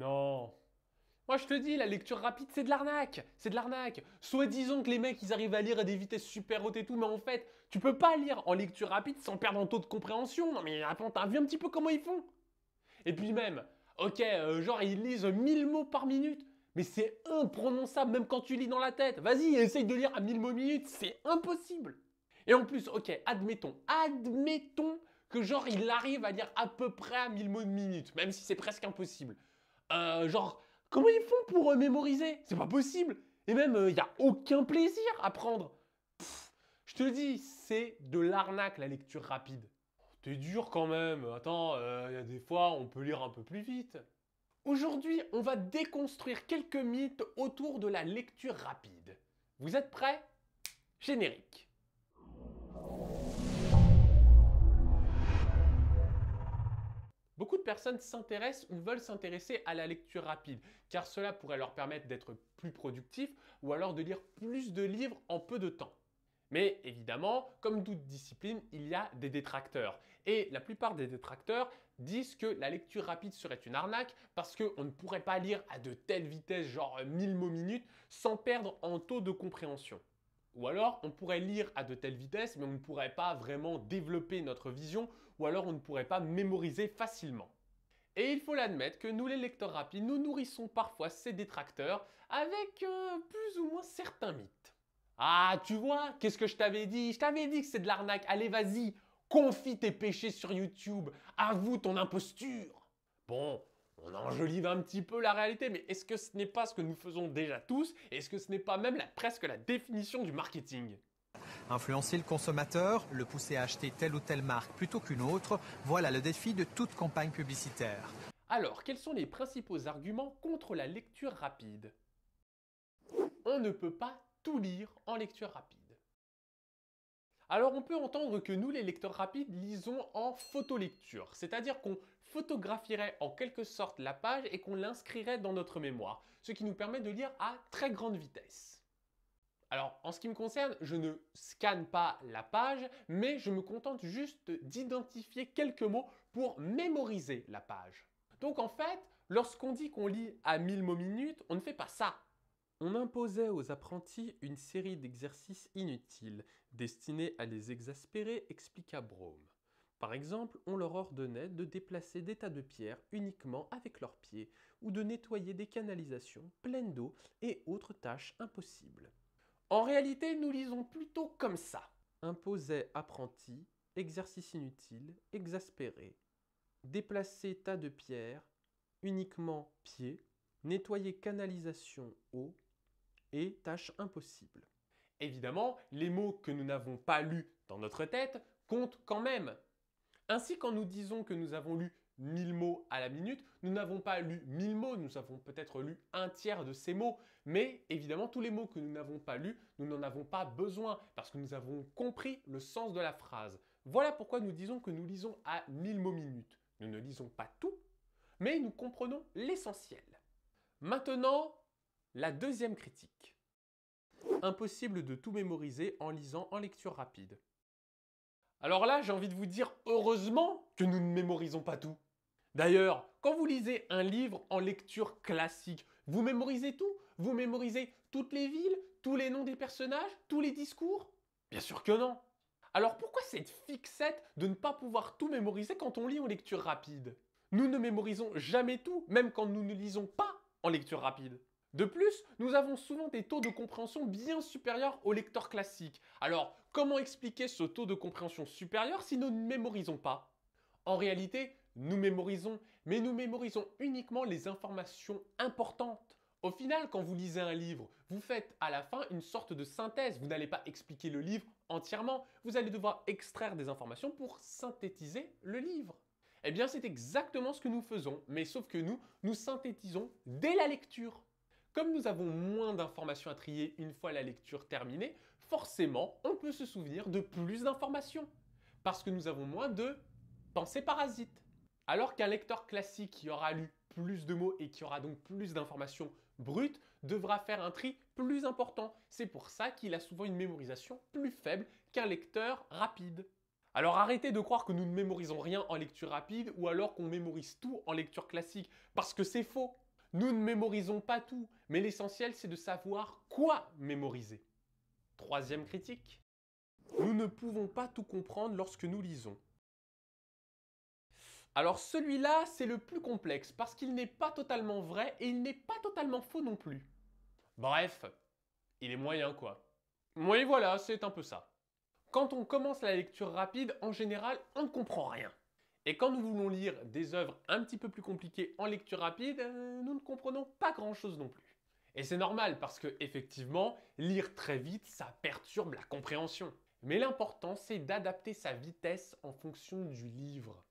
Non. Moi, je te dis, la lecture rapide, c'est de l'arnaque. C'est de l'arnaque. Soit disons que les mecs, ils arrivent à lire à des vitesses super hautes et tout, mais en fait, tu peux pas lire en lecture rapide sans perdre en taux de compréhension. Non mais attends, t'as vu un petit peu comment ils font? Et puis même, ok, genre ils lisent 1000 mots par minute, mais c'est imprononçable même quand tu lis dans la tête. Vas-y, essaye de lire à 1000 mots minute, c'est impossible. Et en plus, ok, admettons que genre il arrive à lire à peu près à 1000 mots de minute, même si c'est presque impossible. Genre, comment ils font pour mémoriser? C'est pas possible. Et même, il n'y a aucun plaisir à prendre. Je te dis, c'est de l'arnaque la lecture rapide. T'es dur quand même. Attends, il y a des fois, on peut lire un peu plus vite. Aujourd'hui, on va déconstruire quelques mythes autour de la lecture rapide. Vous êtes prêts? Générique. Beaucoup de personnes s'intéressent ou veulent s'intéresser à la lecture rapide, car cela pourrait leur permettre d'être plus productifs ou alors de lire plus de livres en peu de temps. Mais évidemment, comme toute discipline, il y a des détracteurs. Et la plupart des détracteurs disent que la lecture rapide serait une arnaque parce qu'on ne pourrait pas lire à de telles vitesses, genre 1000 mots minute, sans perdre en taux de compréhension. Ou alors, on pourrait lire à de telles vitesses, mais on ne pourrait pas vraiment développer notre vision, ou alors on ne pourrait pas mémoriser facilement. Et il faut l'admettre que nous, les lecteurs rapides, nous nourrissons parfois ces détracteurs avec plus ou moins certains mythes. Ah, tu vois, qu'est-ce que je t'avais dit? Je t'avais dit que c'est de l'arnaque. Allez, vas-y, confie tes péchés sur YouTube. Avoue ton imposture. Bon, on enjolive un petit peu la réalité, mais est-ce que ce n'est pas ce que nous faisons déjà tous? Est-ce que ce n'est pas même presque la définition du marketing? Influencer le consommateur, le pousser à acheter telle ou telle marque plutôt qu'une autre, voilà le défi de toute campagne publicitaire. Alors, quels sont les principaux arguments contre la lecture rapide? On ne peut pas tout lire en lecture rapide. Alors on peut entendre que nous, les lecteurs rapides, lisons en photolecture, c'est-à-dire qu'on photographierait en quelque sorte la page et qu'on l'inscrirait dans notre mémoire, ce qui nous permet de lire à très grande vitesse. Alors en ce qui me concerne, je ne scanne pas la page, mais je me contente juste d'identifier quelques mots pour mémoriser la page. Donc en fait, lorsqu'on dit qu'on lit à 1000 mots minutes, on ne fait pas ça. On imposait aux apprentis une série d'exercices inutiles, destinés à les exaspérer, expliqua Brome. Par exemple, on leur ordonnait de déplacer des tas de pierres uniquement avec leurs pieds, ou de nettoyer des canalisations pleines d'eau et autres tâches impossibles. En réalité, nous lisons plutôt comme ça. Imposait apprentis, exercice inutile, exaspéré, déplacer tas de pierres, uniquement pieds, nettoyer canalisation eau, et tâche impossible. Évidemment, les mots que nous n'avons pas lus dans notre tête comptent quand même. Ainsi, quand nous disons que nous avons lu 1000 mots à la minute, nous n'avons pas lu 1000 mots, nous avons peut-être lu un tiers de ces mots. Mais évidemment, tous les mots que nous n'avons pas lus, nous n'en avons pas besoin parce que nous avons compris le sens de la phrase. Voilà pourquoi nous disons que nous lisons à 1000 mots minute. Nous ne lisons pas tout, mais nous comprenons l'essentiel. Maintenant, la deuxième critique. Impossible de tout mémoriser en lisant en lecture rapide. Alors là, j'ai envie de vous dire heureusement que nous ne mémorisons pas tout. D'ailleurs, quand vous lisez un livre en lecture classique, vous mémorisez tout? Vous mémorisez toutes les villes, tous les noms des personnages, tous les discours? Bien sûr que non. Alors pourquoi cette fixette de ne pas pouvoir tout mémoriser quand on lit en lecture rapide? Nous ne mémorisons jamais tout, même quand nous ne lisons pas en lecture rapide. De plus, nous avons souvent des taux de compréhension bien supérieurs aux lecteurs classiques. Alors, comment expliquer ce taux de compréhension supérieur si nous ne mémorisons pas? En réalité, nous mémorisons, mais nous mémorisons uniquement les informations importantes. Au final, quand vous lisez un livre, vous faites à la fin une sorte de synthèse. Vous n'allez pas expliquer le livre entièrement. Vous allez devoir extraire des informations pour synthétiser le livre. Eh bien, c'est exactement ce que nous faisons, mais sauf que nous synthétisons dès la lecture. Comme nous avons moins d'informations à trier une fois la lecture terminée, forcément, on peut se souvenir de plus d'informations. Parce que nous avons moins de pensées parasites. Alors qu'un lecteur classique qui aura lu plus de mots et qui aura donc plus d'informations brutes devra faire un tri plus important. C'est pour ça qu'il a souvent une mémorisation plus faible qu'un lecteur rapide. Alors arrêtez de croire que nous ne mémorisons rien en lecture rapide ou alors qu'on mémorise tout en lecture classique, parce que c'est faux. Nous ne mémorisons pas tout, mais l'essentiel c'est de savoir quoi mémoriser. Troisième critique, nous ne pouvons pas tout comprendre lorsque nous lisons. Alors celui-là, c'est le plus complexe parce qu'il n'est pas totalement vrai et il n'est pas totalement faux non plus. Bref, il est moyen quoi. Oui voilà, c'est un peu ça. Quand on commence la lecture rapide, en général, on ne comprend rien. Et quand nous voulons lire des œuvres un petit peu plus compliquées en lecture rapide, nous ne comprenons pas grand-chose non plus. Et c'est normal parce que, effectivement, lire très vite, ça perturbe la compréhension. Mais l'important, c'est d'adapter sa vitesse en fonction du livre.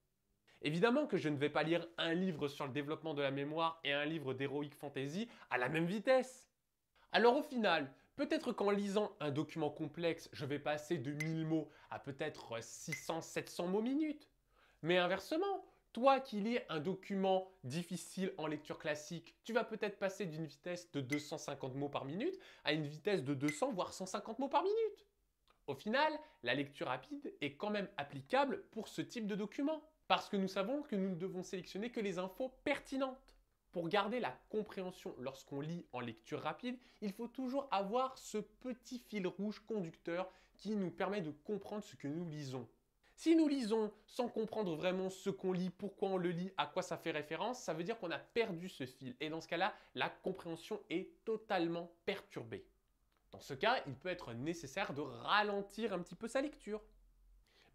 Évidemment que je ne vais pas lire un livre sur le développement de la mémoire et un livre d'heroic fantasy à la même vitesse. Alors au final, peut-être qu'en lisant un document complexe, je vais passer de 1000 mots à peut-être 600-700 mots minute. Mais inversement, toi qui lis un document difficile en lecture classique, tu vas peut-être passer d'une vitesse de 250 mots par minute à une vitesse de 200 voire 150 mots par minute. Au final, la lecture rapide est quand même applicable pour ce type de document, parce que nous savons que nous ne devons sélectionner que les infos pertinentes. Pour garder la compréhension lorsqu'on lit en lecture rapide, il faut toujours avoir ce petit fil rouge conducteur qui nous permet de comprendre ce que nous lisons. Si nous lisons sans comprendre vraiment ce qu'on lit, pourquoi on le lit, à quoi ça fait référence, ça veut dire qu'on a perdu ce fil. Et dans ce cas-là, la compréhension est totalement perturbée. Dans ce cas, il peut être nécessaire de ralentir un petit peu sa lecture.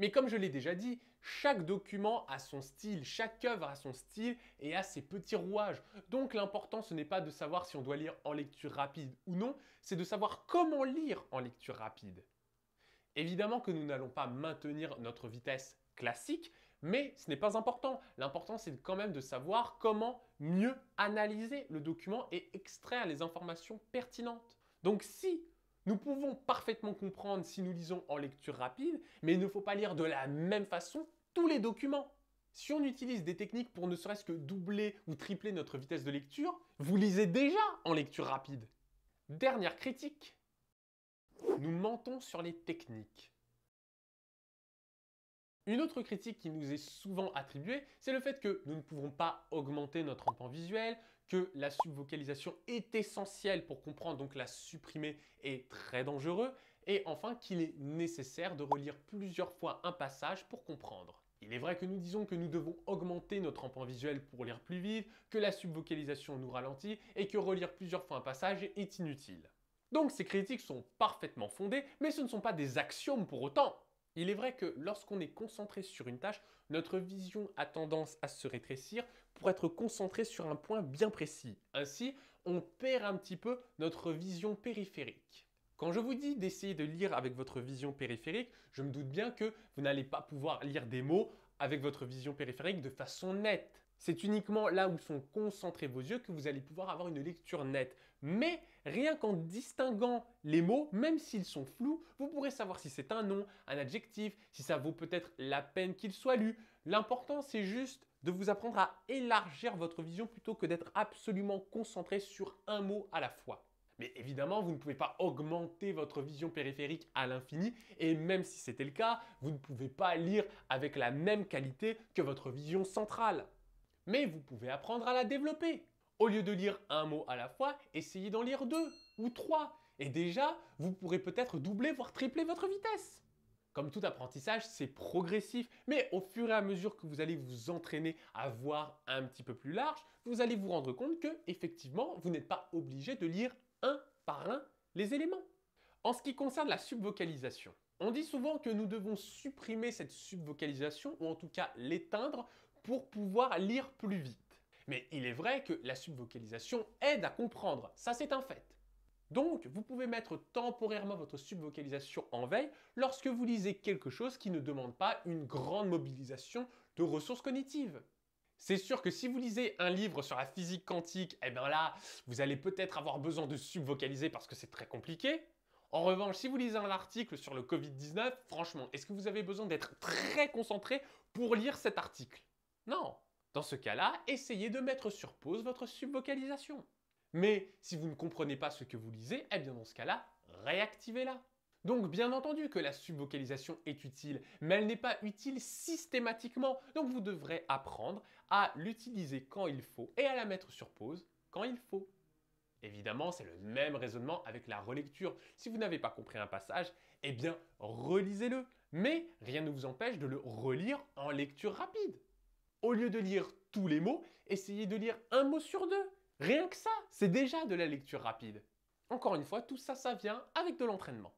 Mais comme je l'ai déjà dit, chaque document a son style, chaque œuvre a son style et a ses petits rouages. Donc l'important ce n'est pas de savoir si on doit lire en lecture rapide ou non, c'est de savoir comment lire en lecture rapide. Évidemment que nous n'allons pas maintenir notre vitesse classique, mais ce n'est pas important. L'important c'est quand même de savoir comment mieux analyser le document et extraire les informations pertinentes. Donc si nous pouvons parfaitement comprendre si nous lisons en lecture rapide, mais il ne faut pas lire de la même façon tous les documents. Si on utilise des techniques pour ne serait-ce que doubler ou tripler notre vitesse de lecture, vous lisez déjà en lecture rapide. Dernière critique, nous mentons sur les techniques. Une autre critique qui nous est souvent attribuée, c'est le fait que nous ne pouvons pas augmenter notre empan visuel, que la subvocalisation est essentielle pour comprendre, donc la supprimer est très dangereux, et enfin qu'il est nécessaire de relire plusieurs fois un passage pour comprendre. Il est vrai que nous disons que nous devons augmenter notre empan visuel pour lire plus vite, que la subvocalisation nous ralentit et que relire plusieurs fois un passage est inutile. Donc ces critiques sont parfaitement fondées, mais ce ne sont pas des axiomes pour autant. Il est vrai que lorsqu'on est concentré sur une tâche, notre vision a tendance à se rétrécir pour être concentré sur un point bien précis. Ainsi, on perd un petit peu notre vision périphérique. Quand je vous dis d'essayer de lire avec votre vision périphérique, je me doute bien que vous n'allez pas pouvoir lire des mots avec votre vision périphérique de façon nette. C'est uniquement là où sont concentrés vos yeux que vous allez pouvoir avoir une lecture nette. Mais rien qu'en distinguant les mots, même s'ils sont flous, vous pourrez savoir si c'est un nom, un adjectif, si ça vaut peut-être la peine qu'il soit lu. L'important, c'est juste de vous apprendre à élargir votre vision plutôt que d'être absolument concentré sur un mot à la fois. Mais évidemment, vous ne pouvez pas augmenter votre vision périphérique à l'infini et même si c'était le cas, vous ne pouvez pas lire avec la même qualité que votre vision centrale. Mais vous pouvez apprendre à la développer. Au lieu de lire un mot à la fois, essayez d'en lire 2 ou 3. Et déjà, vous pourrez peut-être doubler voire tripler votre vitesse. Comme tout apprentissage, c'est progressif, mais au fur et à mesure que vous allez vous entraîner à voir un petit peu plus large, vous allez vous rendre compte que, effectivement, vous n'êtes pas obligé de lire un par un les éléments. En ce qui concerne la subvocalisation, on dit souvent que nous devons supprimer cette subvocalisation, ou en tout cas l'éteindre, pour pouvoir lire plus vite. Mais il est vrai que la subvocalisation aide à comprendre, ça c'est un fait. Donc, vous pouvez mettre temporairement votre subvocalisation en veille lorsque vous lisez quelque chose qui ne demande pas une grande mobilisation de ressources cognitives. C'est sûr que si vous lisez un livre sur la physique quantique, eh bien là, vous allez peut-être avoir besoin de subvocaliser parce que c'est très compliqué. En revanche, si vous lisez un article sur le Covid-19, franchement, est-ce que vous avez besoin d'être très concentré pour lire cet article? Non. Dans ce cas-là, essayez de mettre sur pause votre subvocalisation. Mais si vous ne comprenez pas ce que vous lisez, eh bien dans ce cas-là, réactivez-la. Donc bien entendu que la subvocalisation est utile, mais elle n'est pas utile systématiquement. Donc vous devrez apprendre à l'utiliser quand il faut et à la mettre sur pause quand il faut. Évidemment, c'est le même raisonnement avec la relecture. Si vous n'avez pas compris un passage, eh bien, relisez-le. Mais rien ne vous empêche de le relire en lecture rapide. Au lieu de lire tous les mots, essayez de lire un mot sur deux. Rien que ça, c'est déjà de la lecture rapide. Encore une fois, tout ça, ça vient avec de l'entraînement.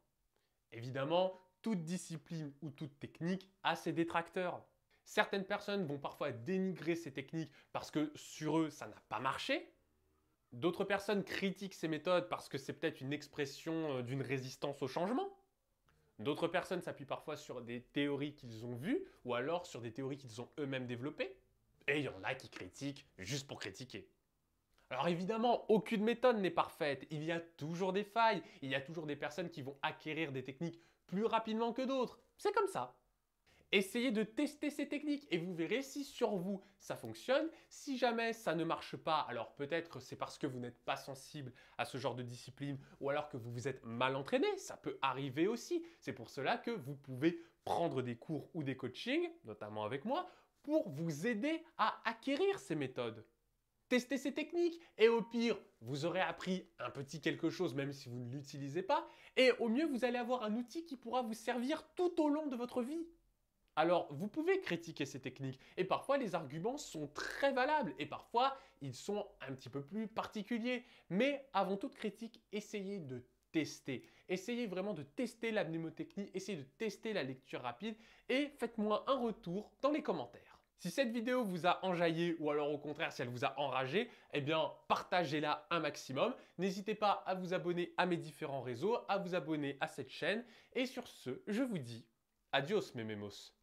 Évidemment, toute discipline ou toute technique a ses détracteurs. Certaines personnes vont parfois dénigrer ces techniques parce que sur eux, ça n'a pas marché. D'autres personnes critiquent ces méthodes parce que c'est peut-être une expression d'une résistance au changement. D'autres personnes s'appuient parfois sur des théories qu'ils ont vues ou alors sur des théories qu'ils ont eux-mêmes développées. Et il y en a qui critiquent juste pour critiquer. Alors évidemment, aucune méthode n'est parfaite. Il y a toujours des failles. Il y a toujours des personnes qui vont acquérir des techniques plus rapidement que d'autres. C'est comme ça. Essayez de tester ces techniques et vous verrez si sur vous ça fonctionne. Si jamais ça ne marche pas, alors peut-être c'est parce que vous n'êtes pas sensible à ce genre de discipline ou alors que vous vous êtes mal entraîné. Ça peut arriver aussi. C'est pour cela que vous pouvez prendre des cours ou des coachings, notamment avec moi, pour vous aider à acquérir ces méthodes. Testez ces techniques et au pire, vous aurez appris un petit quelque chose même si vous ne l'utilisez pas et au mieux, vous allez avoir un outil qui pourra vous servir tout au long de votre vie. Alors, vous pouvez critiquer ces techniques et parfois les arguments sont très valables et parfois ils sont un petit peu plus particuliers. Mais avant toute critique, essayez de tester. Essayez vraiment de tester la mnémotechnie, essayez de tester la lecture rapide et faites-moi un retour dans les commentaires. Si cette vidéo vous a enjaillé ou alors au contraire si elle vous a enragé, eh bien partagez-la un maximum. N'hésitez pas à vous abonner à mes différents réseaux, à vous abonner à cette chaîne et sur ce, je vous dis adios mes mémos.